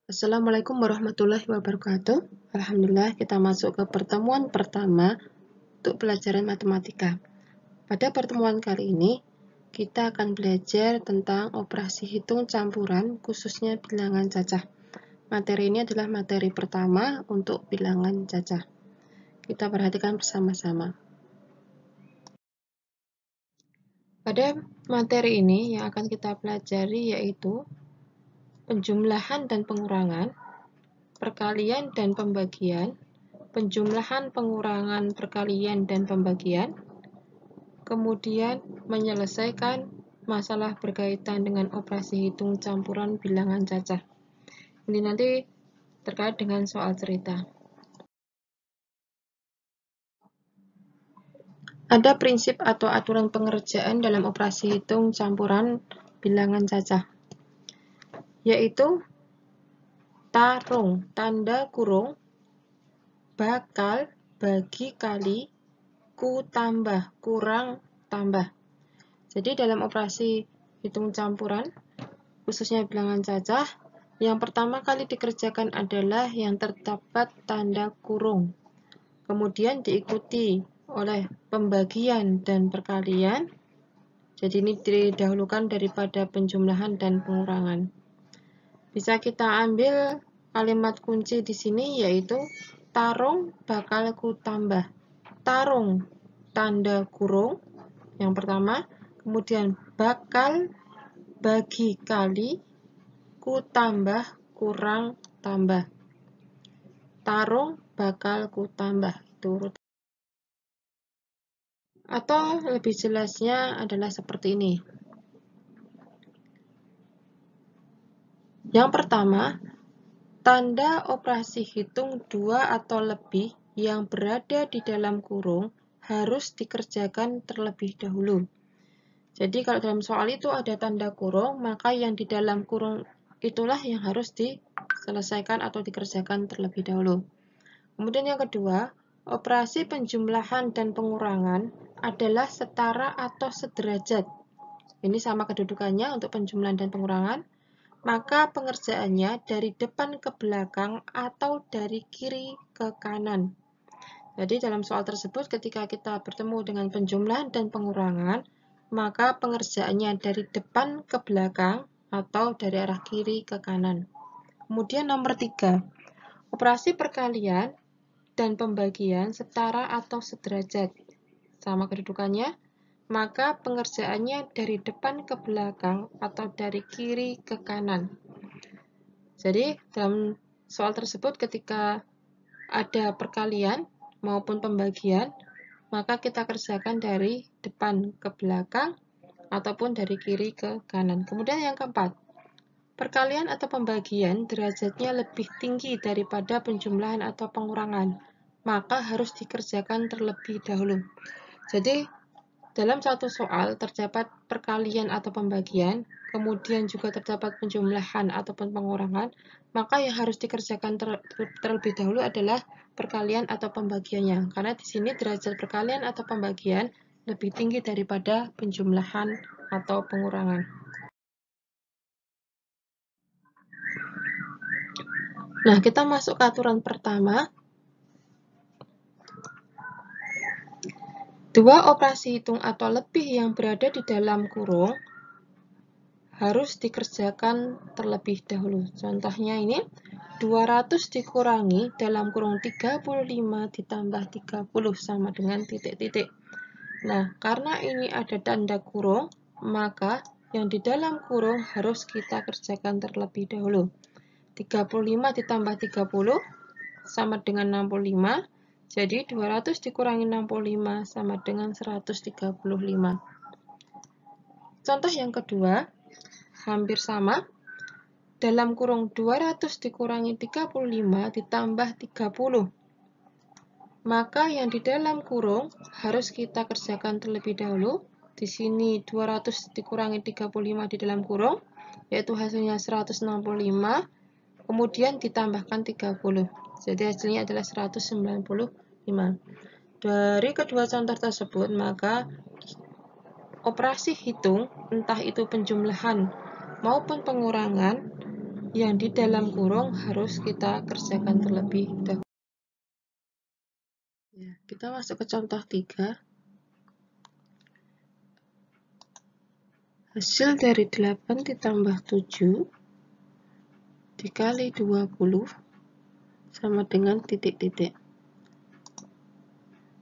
Assalamualaikum warahmatullahi wabarakatuh. Alhamdulillah kita masuk ke pertemuan pertama untuk pelajaran matematika. Pada pertemuan kali ini, kita akan belajar tentang operasi hitung campuran, khususnya bilangan cacah. Materi ini adalah materi pertama untuk bilangan cacah. Kita perhatikan bersama-sama. Pada materi ini yang akan kita pelajari yaitu penjumlahan dan pengurangan, perkalian dan pembagian, penjumlahan, pengurangan, perkalian, dan pembagian, kemudian menyelesaikan masalah berkaitan dengan operasi hitung campuran bilangan cacah. Ini nanti terkait dengan soal cerita. Ada prinsip atau aturan pengerjaan dalam operasi hitung campuran bilangan cacah, yaitu tarung, tanda kurung, bakal, bagi, kali, ku tambah, kurang, tambah. Jadi dalam operasi hitung campuran, khususnya bilangan cacah, yang pertama kali dikerjakan adalah yang terdapat tanda kurung. Kemudian diikuti oleh pembagian dan perkalian. Jadi ini didahulukan daripada penjumlahan dan pengurangan. Bisa kita ambil kalimat kunci di sini yaitu tarung bakal ku tambah. Tarung tanda kurung yang pertama, kemudian bakal, bagi, kali, ku tambah, kurang, tambah. Tarung bakal ku tambah. Itu urut. Atau lebih jelasnya adalah seperti ini. Yang pertama, tanda operasi hitung 2 atau lebih yang berada di dalam kurung harus dikerjakan terlebih dahulu. Jadi kalau dalam soal itu ada tanda kurung, maka yang di dalam kurung itulah yang harus diselesaikan atau dikerjakan terlebih dahulu. Kemudian yang kedua, operasi penjumlahan dan pengurangan adalah setara atau sederajat. Ini sama kedudukannya untuk penjumlahan dan pengurangan. Maka pengerjaannya dari depan ke belakang atau dari kiri ke kanan. Jadi dalam soal tersebut ketika kita bertemu dengan penjumlahan dan pengurangan, maka pengerjaannya dari depan ke belakang atau dari arah kiri ke kanan. Kemudian nomor 3, operasi perkalian dan pembagian setara atau sederajat. Sama kedudukannya, maka pengerjaannya dari depan ke belakang atau dari kiri ke kanan. Jadi dalam soal tersebut ketika ada perkalian maupun pembagian, maka kita kerjakan dari depan ke belakang ataupun dari kiri ke kanan. Kemudian yang keempat, perkalian atau pembagian derajatnya lebih tinggi daripada penjumlahan atau pengurangan, maka harus dikerjakan terlebih dahulu. Jadi dalam satu soal terdapat perkalian atau pembagian, kemudian juga terdapat penjumlahan ataupun pengurangan, maka yang harus dikerjakan terlebih dahulu adalah perkalian atau pembagiannya. Karena di sini derajat perkalian atau pembagian lebih tinggi daripada penjumlahan atau pengurangan. Nah, kita masuk ke aturan pertama. Dua operasi hitung atau lebih yang berada di dalam kurung harus dikerjakan terlebih dahulu. Contohnya ini, 200 dikurangi dalam kurung 35 ditambah 30 sama dengan titik-titik. Nah, karena ini ada tanda kurung, maka yang di dalam kurung harus kita kerjakan terlebih dahulu. 35 ditambah 30 sama dengan 65, jadi 200 dikurangi 65 sama dengan 135. Contoh yang kedua, hampir sama. Dalam kurung 200 dikurangi 35 ditambah 30. Maka yang di dalam kurung harus kita kerjakan terlebih dahulu. Di sini 200 dikurangi 35 di dalam kurung, yaitu hasilnya 165. Kemudian ditambahkan 30. Jadi hasilnya adalah 195. Dari kedua contoh tersebut, maka operasi hitung, entah itu penjumlahan maupun pengurangan, yang di dalam kurung harus kita kerjakan terlebih dahulu. Ya, kita masuk ke contoh 3. Hasil dari 8 ditambah 7 dikali 20 sama dengan titik-titik.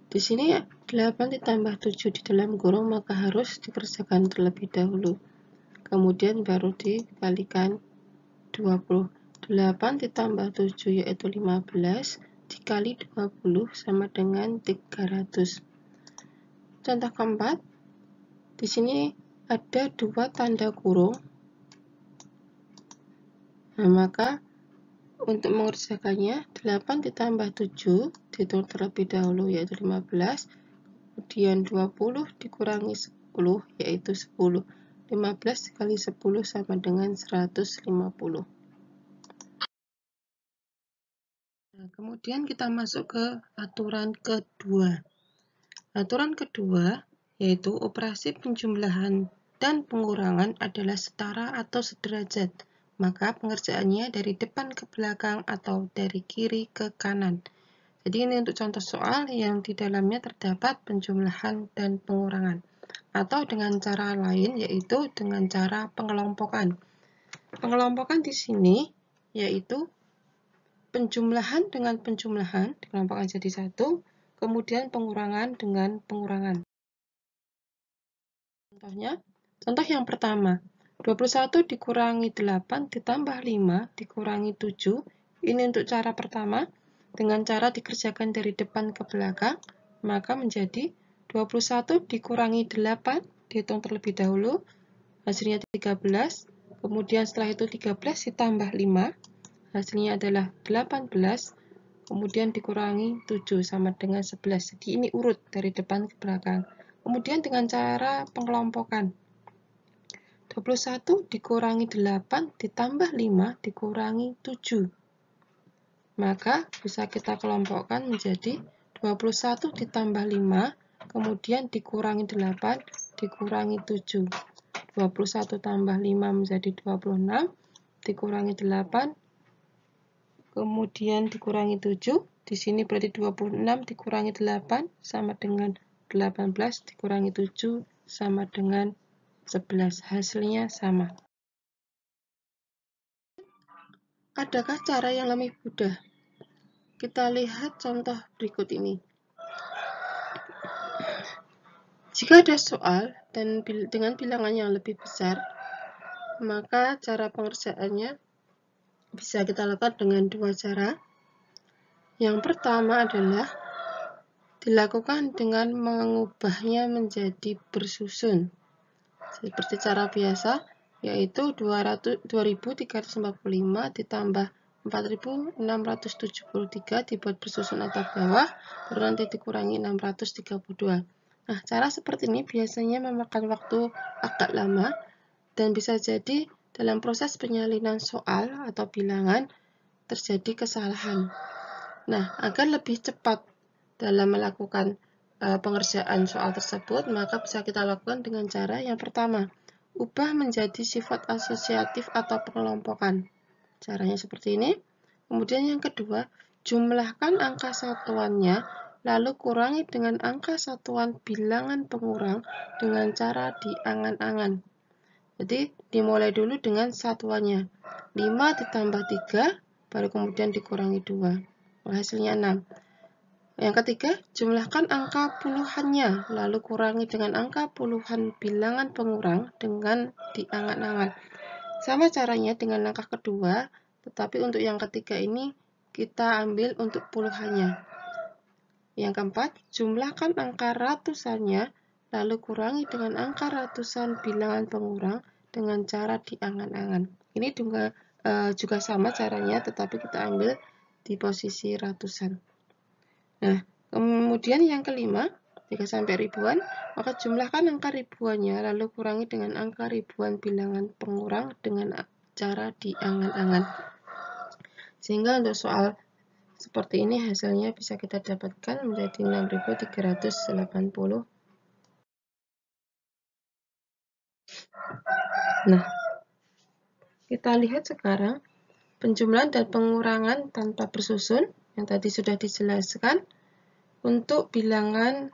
Di sini 8 ditambah 7 di dalam kurung maka harus dikerjakan terlebih dahulu. Kemudian baru dikalikan 20. 8 ditambah 7 yaitu 15 dikali 20 sama dengan 300. Contoh keempat, di sini ada 2 tanda kurung. Nah, maka untuk mengerjakannya 8 ditambah 7 dihitung terlebih dahulu yaitu 15, kemudian 20 dikurangi 10 yaitu 10. 15 dikali 10 sama dengan 150. Nah, kemudian kita masuk ke aturan kedua. Aturan kedua yaitu operasi penjumlahan dan pengurangan adalah setara atau sederajat. Maka pengerjaannya dari depan ke belakang atau dari kiri ke kanan. Jadi ini untuk contoh soal yang di dalamnya terdapat penjumlahan dan pengurangan. Atau dengan cara lain yaitu dengan cara pengelompokan. Pengelompokan di sini yaitu penjumlahan dengan penjumlahan dikelompokkan jadi satu, kemudian pengurangan dengan pengurangan. Contohnya, contoh yang pertama, 21 dikurangi 8 ditambah 5 dikurangi 7. Ini untuk cara pertama, dengan cara dikerjakan dari depan ke belakang, maka menjadi 21 dikurangi 8, dihitung terlebih dahulu, hasilnya 13, kemudian setelah itu 13 ditambah 5, hasilnya adalah 18, kemudian dikurangi 7 sama dengan 11. Jadi ini urut dari depan ke belakang. Kemudian dengan cara pengelompokan. 21 dikurangi 8 ditambah 5 dikurangi 7. Maka bisa kita kelompokkan menjadi 21 ditambah 5, kemudian dikurangi 8 dikurangi 7. 21 tambah 5 menjadi 26, dikurangi 8, kemudian dikurangi 7, di sini berarti 26 dikurangi 8 sama dengan 18 dikurangi 7 sama dengan 11. Hasilnya sama. Adakah cara yang lebih mudah? Kita lihat contoh berikut ini. Jika ada soal dan dengan bilangan yang lebih besar, maka cara pengerjaannya bisa kita lakukan dengan dua cara. Yang pertama adalah dilakukan dengan mengubahnya menjadi bersusun. Seperti cara biasa, yaitu 2345 ditambah 4673 dibuat bersusun atau bawah, baru nanti dikurangi 632. Nah, cara seperti ini biasanya memakan waktu agak lama, dan bisa jadi dalam proses penyalinan soal atau bilangan terjadi kesalahan. Nah, agar lebih cepat dalam melakukan pengerjaan soal tersebut, maka bisa kita lakukan dengan cara yang pertama, ubah menjadi sifat asosiatif atau pengelompokan. Caranya seperti ini. Kemudian yang kedua, jumlahkan angka satuannya, lalu kurangi dengan angka satuan bilangan pengurang dengan cara diangan-angan. Jadi dimulai dulu dengan satuannya. 5 ditambah 3, baru kemudian dikurangi 2. Hasilnya 6. Yang ketiga, jumlahkan angka puluhannya, lalu kurangi dengan angka puluhan bilangan pengurang dengan diangan-angan. Sama caranya dengan langkah kedua, tetapi untuk yang ketiga ini kita ambil untuk puluhannya. Yang keempat, jumlahkan angka ratusannya, lalu kurangi dengan angka ratusan bilangan pengurang dengan cara diangan-angan. Ini juga sama caranya, tetapi kita ambil di posisi ratusan. Nah, kemudian yang kelima, jika sampai ribuan, maka jumlahkan angka ribuannya, lalu kurangi dengan angka ribuan bilangan pengurang dengan cara diangan-angan. Sehingga untuk soal seperti ini hasilnya bisa kita dapatkan menjadi 6.380. Nah, kita lihat sekarang penjumlahan dan pengurangan tanpa bersusun yang tadi sudah dijelaskan untuk bilangan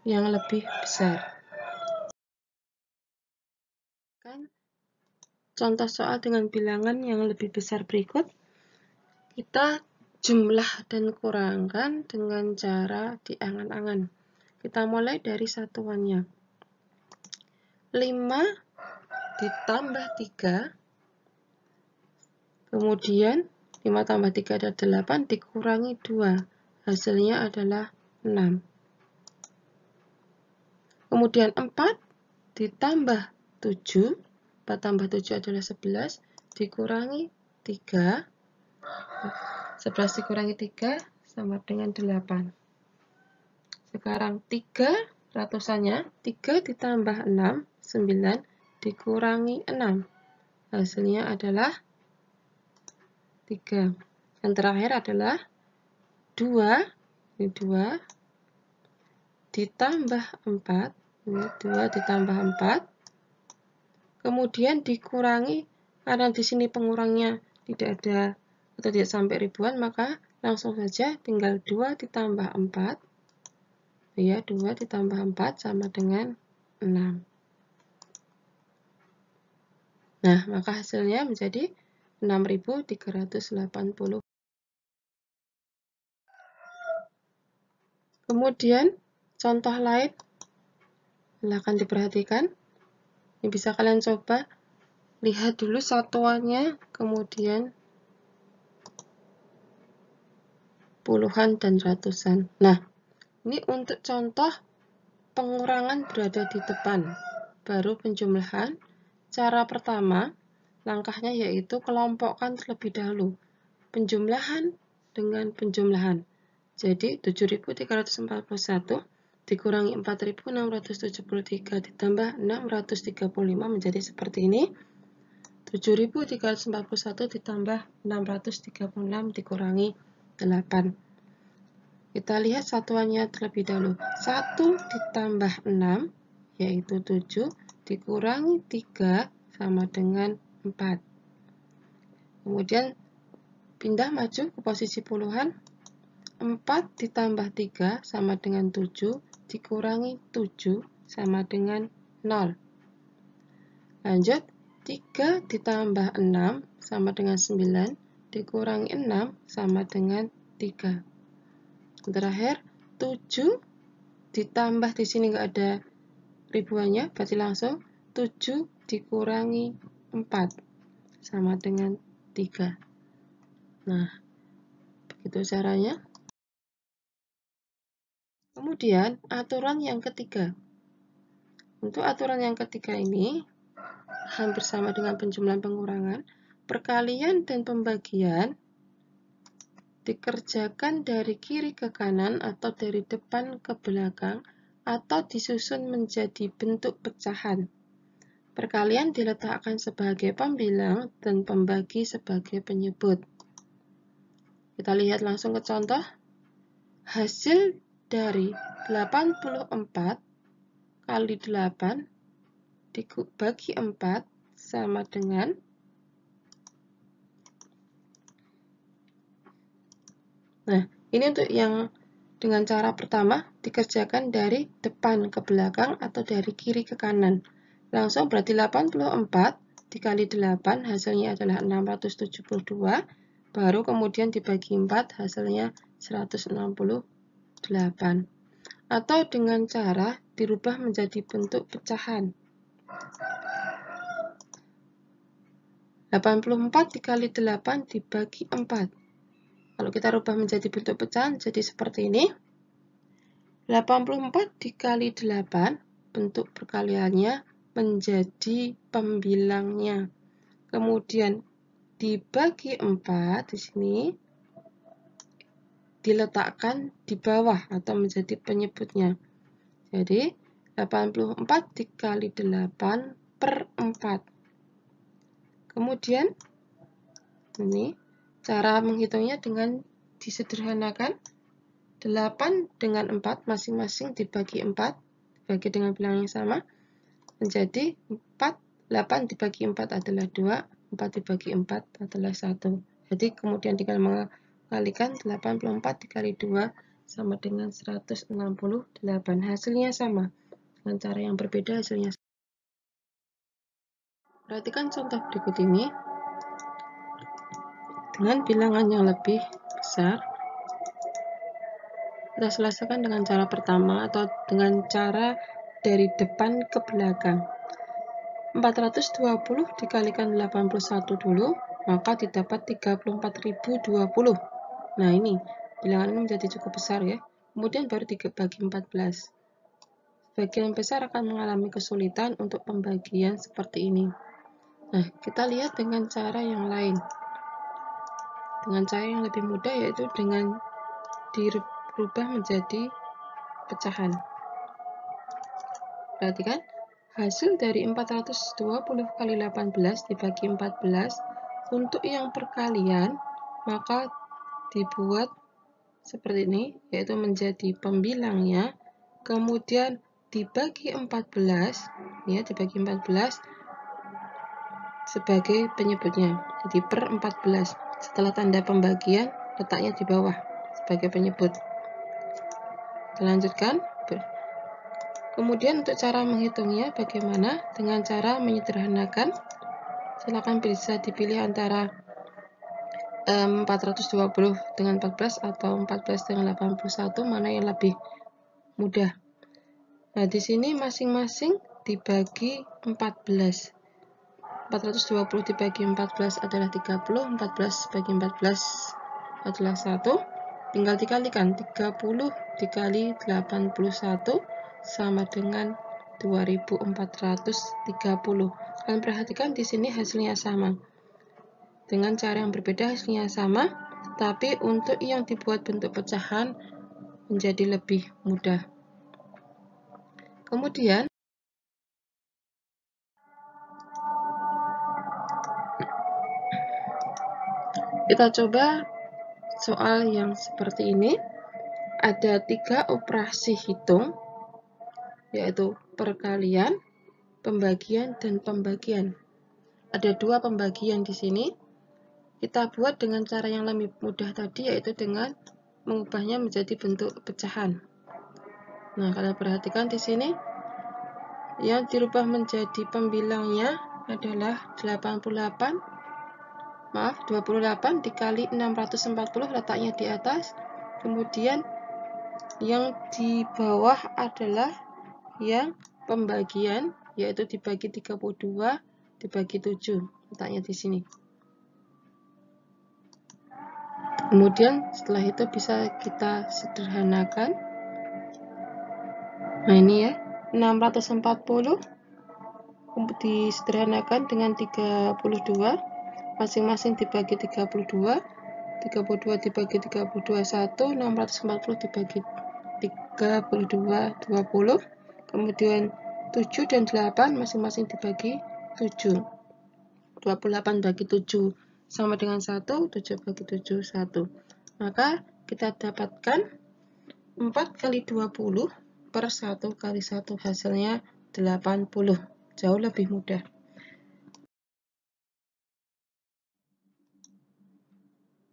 yang lebih besar. Contoh soal dengan bilangan yang lebih besar berikut. Kita jumlah dan kurangkan dengan cara diangan-angan. Kita mulai dari satuannya. 5 ditambah 3, kemudian 5 tambah 3 adalah 8, dikurangi 2, hasilnya adalah 6. Kemudian 4 ditambah 7, 4 tambah 7 adalah 11, dikurangi 3, 11 dikurangi 3 sama dengan 8. Sekarang 3 ratusannya, 3 ditambah 6, 9, dikurangi 6. Hasilnya adalah 3. Yang terakhir adalah 2, ini 2, ditambah 4, ini 2 ditambah 4, kemudian dikurangi, karena di sini pengurangnya tidak ada atau tidak sampai ribuan, maka langsung saja tinggal 2 ditambah 4, ya 2 ditambah 4 sama dengan 6. Nah, maka hasilnya menjadi 6.380. Kemudian, contoh lain, silakan diperhatikan. Ini bisa kalian coba. Lihat dulu satuannya, kemudian puluhan dan ratusan. Nah, ini untuk contoh pengurangan berada di depan. Baru penjumlahan. Cara pertama, langkahnya yaitu kelompokkan terlebih dahulu. Penjumlahan dengan penjumlahan. Jadi 7.341 dikurangi 4.673 ditambah 635 menjadi seperti ini. 7.341 ditambah 636 dikurangi 8. Kita lihat satuannya terlebih dahulu. 1 ditambah 6 yaitu 7 dikurangi 3 sama dengan 4. Kemudian pindah maju ke posisi puluhan. 4 ditambah 3 sama dengan 7, dikurangi 7 sama dengan 0. Lanjut, 3 ditambah 6 sama dengan 9, dikurangi 6 sama dengan 3. Terakhir, 7 ditambah, di sini nggak ada ribuannya, berarti langsung 7 dikurangi 4 sama dengan 3. Nah, begitu caranya. Kemudian, aturan yang ketiga. Untuk aturan yang ketiga ini, hampir sama dengan penjumlahan pengurangan, perkalian dan pembagian dikerjakan dari kiri ke kanan atau dari depan ke belakang atau disusun menjadi bentuk pecahan. Perkalian diletakkan sebagai pembilang dan pembagi sebagai penyebut. Kita lihat langsung ke contoh. Hasil dari 84 kali 8 dibagi 4 sama dengan ini untuk yang dengan cara pertama dikerjakan dari depan ke belakang atau dari kiri ke kanan. Langsung berarti 84 dikali 8 hasilnya adalah 672, baru kemudian dibagi 4 hasilnya 168. Atau dengan cara dirubah menjadi bentuk pecahan. 84 dikali 8 dibagi 4. Kalau kita rubah menjadi bentuk pecahan, jadi seperti ini. 84 dikali 8, bentuk perkaliannya menjadi pembilangnya. Kemudian dibagi 4 di sini diletakkan di bawah atau menjadi penyebutnya. Jadi 84 dikali 8 per 4. Kemudian ini cara menghitungnya dengan disederhanakan. 8 dengan 4 masing-masing dibagi 4, dibagi dengan bilangan yang sama, menjadi 4. 8 dibagi 4 adalah 2, 4 dibagi 4 adalah 1. Jadi kemudian tinggal mengalikan 84 dikali 2 sama dengan 168. Hasilnya sama. Dengan cara yang berbeda hasilnya sama. Perhatikan contoh berikut ini. Dengan bilangan yang lebih besar, kita selesaikan dengan cara pertama atau dengan cara dari depan ke belakang. 420 dikalikan 81 dulu, maka didapat 34.020. Nah, ini bilangan ini menjadi cukup besar ya. Kemudian baru dibagi 14. Sebagian besar akan mengalami kesulitan untuk pembagian seperti ini. Nah, kita lihat dengan cara yang lain. Dengan cara yang lebih mudah, yaitu dengan dirubah menjadi pecahan. Perhatikan, hasil dari 420 kali 18 dibagi 14 untuk yang perkalian, maka dibuat seperti ini, yaitu menjadi pembilangnya, kemudian dibagi 14, ya, dibagi 14 sebagai penyebutnya. Jadi per 14. Setelah tanda pembagian, letaknya di bawah sebagai penyebut. Kita lanjutkan. Kemudian untuk cara menghitungnya bagaimana? Dengan cara menyederhanakan. Silakan bisa dipilih antara 420 dengan 14 atau 14 dengan 81, mana yang lebih mudah. Nah, di sini masing-masing dibagi 14. 420 dibagi 14 adalah 30, 14 bagi 14 adalah 1. Tinggal dikalikan, 30 dikali 81 sama dengan 2430. Kalian perhatikan di sini hasilnya sama. Dengan cara yang berbeda hasilnya sama, tapi untuk yang dibuat bentuk pecahan menjadi lebih mudah. Kemudian kita coba soal yang seperti ini. Ada 3 operasi hitung, yaitu perkalian, pembagian, dan pembagian. Ada 2 pembagian di sini. Kita buat dengan cara yang lebih mudah tadi, yaitu dengan mengubahnya menjadi bentuk pecahan. Nah, kalian perhatikan di sini, yang dirubah menjadi pembilangnya adalah 28 dikali 640, letaknya di atas. Kemudian yang di bawah adalah yang pembagian, yaitu dibagi 32 dibagi 7, letaknya di sini. Kemudian setelah itu bisa kita sederhanakan. Nah, ini ya, 640 disederhanakan dengan 32, masing-masing dibagi 32, 32 dibagi 32 1, 640 dibagi 32 20, kemudian 7 dan 8 masing-masing dibagi 7. 28 bagi 7 sama dengan 1, 7 bagi 7 1. Maka kita dapatkan 4 kali 20 per 1 kali 1, hasilnya 80. Jauh lebih mudah.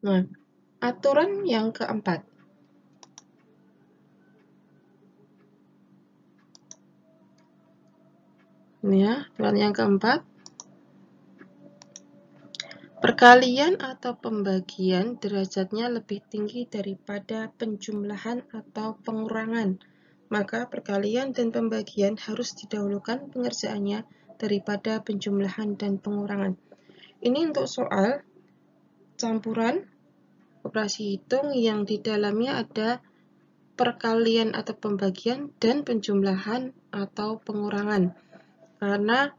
Nah, aturan yang keempat. Ini ya, aturan yang keempat. Perkalian atau pembagian derajatnya lebih tinggi daripada penjumlahan atau pengurangan. Maka perkalian dan pembagian harus didahulukan pengerjaannya daripada penjumlahan dan pengurangan. Ini untuk soal campuran operasi hitung yang di dalamnya ada perkalian atau pembagian dan penjumlahan atau pengurangan. Karena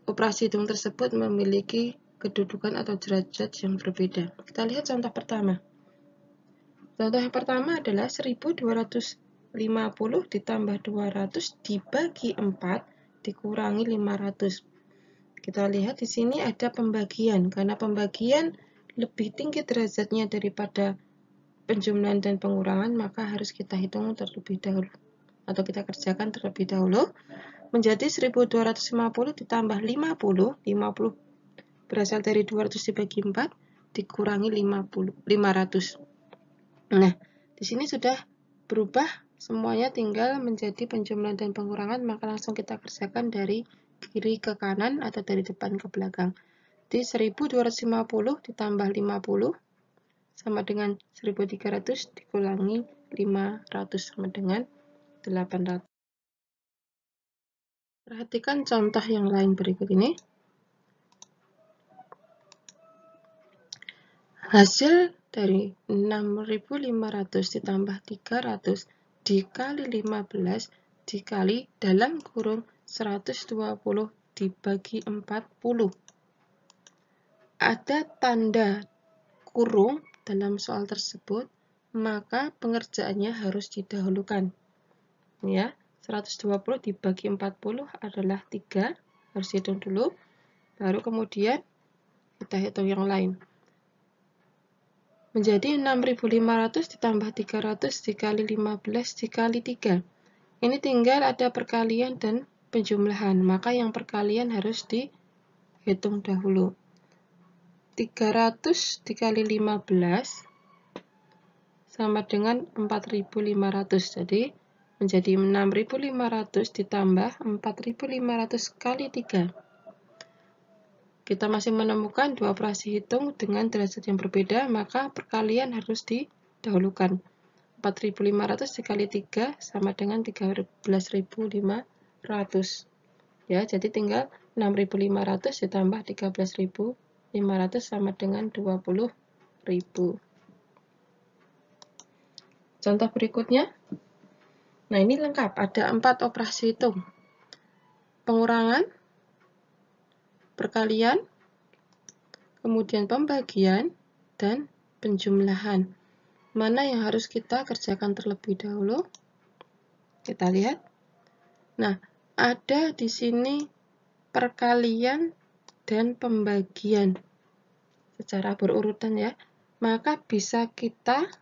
operasi hitung tersebut memiliki kedudukan atau derajat yang berbeda. Kita lihat contoh pertama. Contoh yang pertama adalah 1250 ditambah 200 dibagi 4 dikurangi 500. Kita lihat di sini ada pembagian. Karena pembagian lebih tinggi derajatnya daripada penjumlahan dan pengurangan, maka harus kita hitung terlebih dahulu, atau kita kerjakan terlebih dahulu. menjadi 1250 ditambah 50 berasal dari 200 dibagi 4 dikurangi 500. Nah, di sini sudah berubah semuanya, tinggal menjadi penjumlahan dan pengurangan, maka langsung kita kerjakan dari kiri ke kanan atau dari depan ke belakang. Jadi 1250 ditambah 50 sama dengan 1300 dikurangi 500 sama dengan 800. Perhatikan contoh yang lain berikut ini. Hasil dari 6.500 ditambah 300 dikali 15 dikali dalam kurung 120 dibagi 40. Ada tanda kurung dalam soal tersebut, maka pengerjaannya harus didahulukan. Ya, 120 dibagi 40 adalah 3, harus hitung dulu, baru kemudian kita hitung yang lain. Menjadi 6.500 ditambah 300 dikali 15 dikali 3. Ini tinggal ada perkalian dan penjumlahan, maka yang perkalian harus dihitung dahulu. 300 dikali 15 sama dengan 4.500. Jadi menjadi 6.500 ditambah 4.500 kali 3. Kita masih menemukan dua operasi hitung dengan derajat yang berbeda, maka perkalian harus didahulukan. 4.500 dikali 3 sama dengan 13.500. Ya, jadi tinggal 6.500 ditambah 13.500 sama dengan 20.000. Contoh berikutnya. Nah, ini lengkap, ada 4 operasi hitung. Pengurangan, perkalian, kemudian pembagian, dan penjumlahan. Mana yang harus kita kerjakan terlebih dahulu? Kita lihat. Nah, ada di sini perkalian dan pembagian secara berurutan ya. Maka bisa kita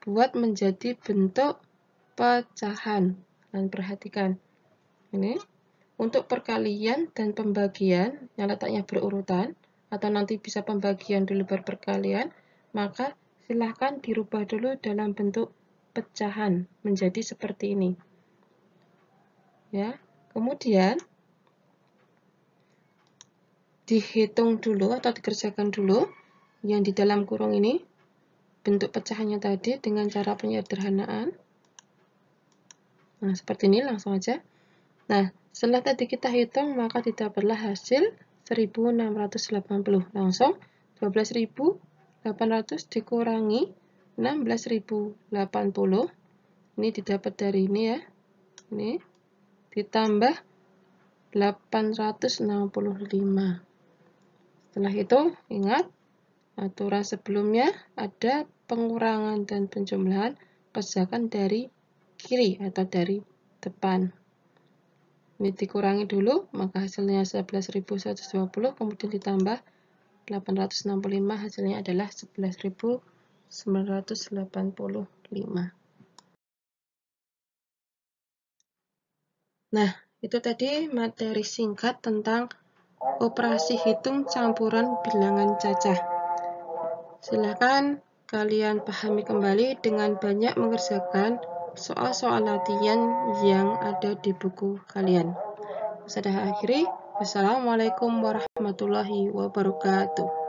buat menjadi bentuk pecahan. Dan perhatikan. Ini untuk perkalian dan pembagian yang letaknya berurutan, atau nanti bisa pembagian dulu baru perkalian, maka silahkan dirubah dulu dalam bentuk pecahan menjadi seperti ini. Ya, kemudian dihitung dulu atau dikerjakan dulu yang di dalam kurung ini bentuk pecahannya tadi dengan cara penyederhanaan. Nah, seperti ini langsung aja. Nah, setelah tadi kita hitung, maka didapatlah hasil 1680. Langsung 12.800 dikurangi 16.080. Ini didapat dari ini ya. Ini ditambah 865. Setelah itu, ingat aturan sebelumnya ada pengurangan dan penjumlahan, kerjakan dari kiri atau dari depan. Ini dikurangi dulu, maka hasilnya 11.120, kemudian ditambah 865, hasilnya adalah 11.985. Nah, itu tadi materi singkat tentang operasi hitung campuran bilangan cacah. Silakan kalian pahami kembali dengan banyak mengerjakan soal-soal latihan yang ada di buku kalian. Sudah akhiri. Wassalamualaikum warahmatullahi wabarakatuh.